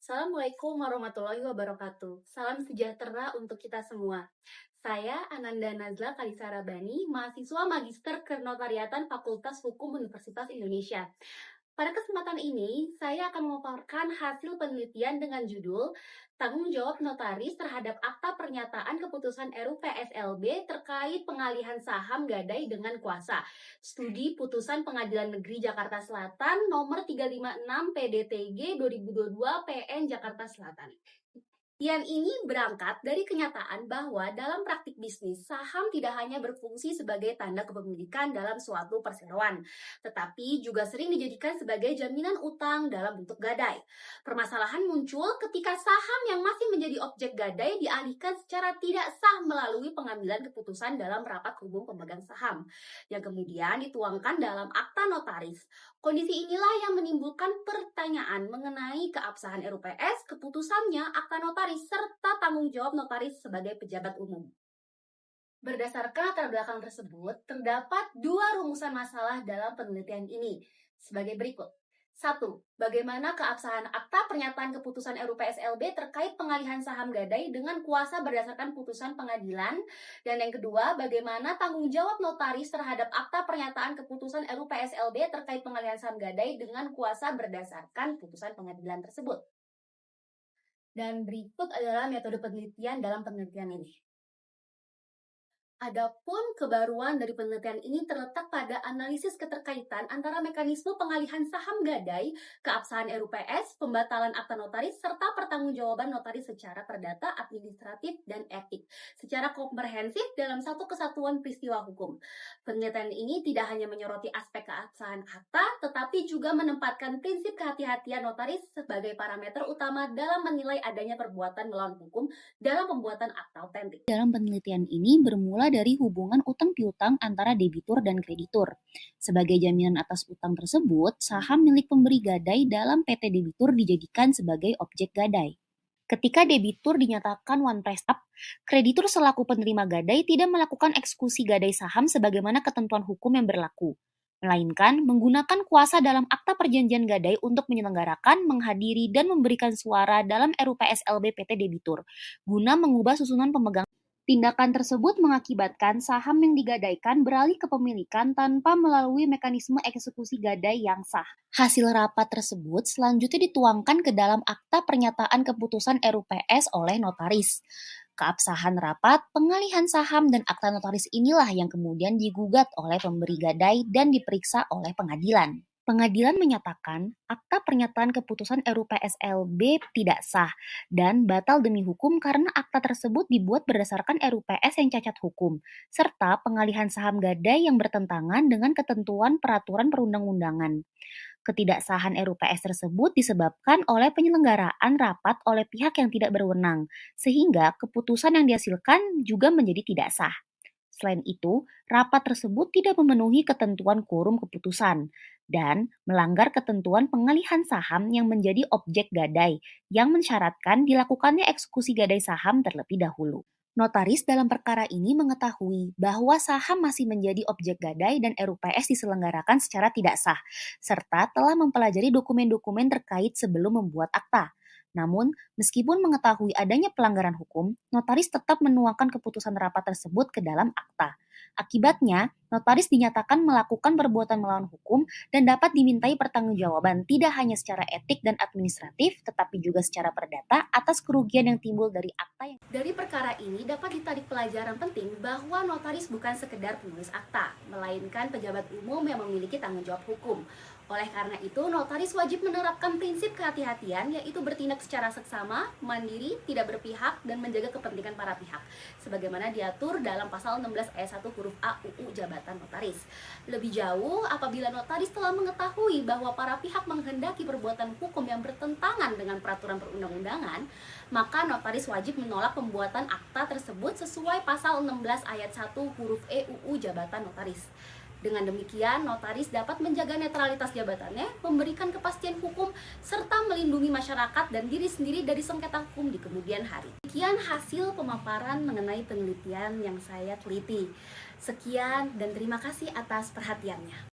Assalamualaikum warahmatullahi wabarakatuh. Salam sejahtera untuk kita semua. Saya Ananda Nazla Kalisarabani, mahasiswa Magister Kenotariatan Fakultas Hukum Universitas Indonesia. Pada kesempatan ini, saya akan memaparkan hasil penelitian dengan judul Tanggung Jawab Notaris Terhadap Akta Pernyataan Keputusan RUU PSLB Terkait Pengalihan Saham Gadai dengan Kuasa. Studi Putusan Pengadilan Negeri Jakarta Selatan nomor 356 PDTG 2022 PN Jakarta Selatan. Penelitian ini berangkat dari kenyataan bahwa dalam praktik bisnis, saham tidak hanya berfungsi sebagai tanda kepemilikan dalam suatu perseroan, tetapi juga sering dijadikan sebagai jaminan utang dalam bentuk gadai. Permasalahan muncul ketika saham yang masih menjadi objek gadai dialihkan secara tidak sah melalui pengambilan keputusan dalam rapat umum pemegang saham, yang kemudian dituangkan dalam akta notaris. Kondisi inilah yang menimbulkan pertanyaan mengenai keabsahan RUPS, keputusannya, akta notaris, serta tanggung jawab notaris sebagai pejabat umum. Berdasarkan latar belakang tersebut, terdapat dua rumusan masalah dalam penelitian ini, sebagai berikut. 1. Bagaimana keabsahan akta pernyataan keputusan RUU PSLB terkait pengalihan saham gadai dengan kuasa berdasarkan putusan pengadilan. Dan yang kedua, bagaimana tanggung jawab notaris terhadap akta pernyataan keputusan RUU PSLB terkait pengalihan saham gadai dengan kuasa berdasarkan putusan pengadilan tersebut. Dan berikut adalah metode penelitian dalam penelitian ini. Adapun kebaruan dari penelitian ini terletak pada analisis keterkaitan antara mekanisme pengalihan saham gadai, keabsahan RUPS, pembatalan akta notaris, serta pertanggungjawaban notaris secara perdata, administratif, dan etik secara komprehensif dalam satu kesatuan peristiwa hukum. Penelitian ini tidak hanya menyoroti aspek keabsahan akta, tetapi juga menempatkan prinsip kehati-hatian notaris sebagai parameter utama dalam menilai adanya perbuatan melawan hukum dalam pembuatan akta autentik. Dalam penelitian ini bermula dari hubungan utang piutang antara debitur dan kreditur. Sebagai jaminan atas utang tersebut, saham milik pemberi gadai dalam PT debitur dijadikan sebagai objek gadai. Ketika debitur dinyatakan one price up, kreditur selaku penerima gadai tidak melakukan eksekusi gadai saham sebagaimana ketentuan hukum yang berlaku, melainkan menggunakan kuasa dalam akta perjanjian gadai untuk menyelenggarakan, menghadiri, dan memberikan suara dalam RUU PSLB PT debitur, guna mengubah susunan pemegang. Tindakan tersebut mengakibatkan saham yang digadaikan beralih ke pemilikan tanpa melalui mekanisme eksekusi gadai yang sah. Hasil rapat tersebut selanjutnya dituangkan ke dalam akta pernyataan keputusan RUPS oleh notaris. Keabsahan rapat, pengalihan saham, dan akta notaris inilah yang kemudian digugat oleh pemberi gadai dan diperiksa oleh pengadilan. Pengadilan menyatakan akta pernyataan keputusan RUU PSLB tidak sah dan batal demi hukum karena akta tersebut dibuat berdasarkan RUPS yang cacat hukum, serta pengalihan saham gadai yang bertentangan dengan ketentuan peraturan perundang-undangan. Ketidaksahan RUPS tersebut disebabkan oleh penyelenggaraan rapat oleh pihak yang tidak berwenang, sehingga keputusan yang dihasilkan juga menjadi tidak sah. Selain itu, rapat tersebut tidak memenuhi ketentuan quorum keputusan dan melanggar ketentuan pengalihan saham yang menjadi objek gadai yang mensyaratkan dilakukannya eksekusi gadai saham terlebih dahulu. Notaris dalam perkara ini mengetahui bahwa saham masih menjadi objek gadai dan RUPS diselenggarakan secara tidak sah, serta telah mempelajari dokumen-dokumen terkait sebelum membuat akta. Namun, meskipun mengetahui adanya pelanggaran hukum, notaris tetap menuangkan keputusan rapat tersebut ke dalam akta. Akibatnya, notaris dinyatakan melakukan perbuatan melawan hukum dan dapat dimintai pertanggungjawaban tidak hanya secara etik dan administratif, tetapi juga secara perdata atas kerugian yang timbul dari akta yang. Dari perkara ini dapat ditarik pelajaran penting bahwa notaris bukan sekedar penulis akta, melainkan pejabat umum yang memiliki tanggung jawab hukum. Oleh karena itu, notaris wajib menerapkan prinsip kehati-hatian, yaitu bertindak secara seksama, mandiri, tidak berpihak, dan menjaga kepentingan para pihak, sebagaimana diatur dalam pasal 16 ayat 1 huruf A UU Jabatan Notaris. Lebih jauh, apabila notaris telah mengetahui bahwa para pihak menghendaki perbuatan hukum yang bertentangan dengan peraturan perundang-undangan, maka notaris wajib menolak pembuatan akta tersebut sesuai pasal 16 ayat 1 huruf E UU Jabatan Notaris. Dengan demikian, notaris dapat menjaga netralitas jabatannya, memberikan kepastian hukum, serta melindungi masyarakat dan diri sendiri dari sengketa hukum di kemudian hari. Sekian hasil pemaparan mengenai penelitian yang saya teliti. Sekian dan terima kasih atas perhatiannya.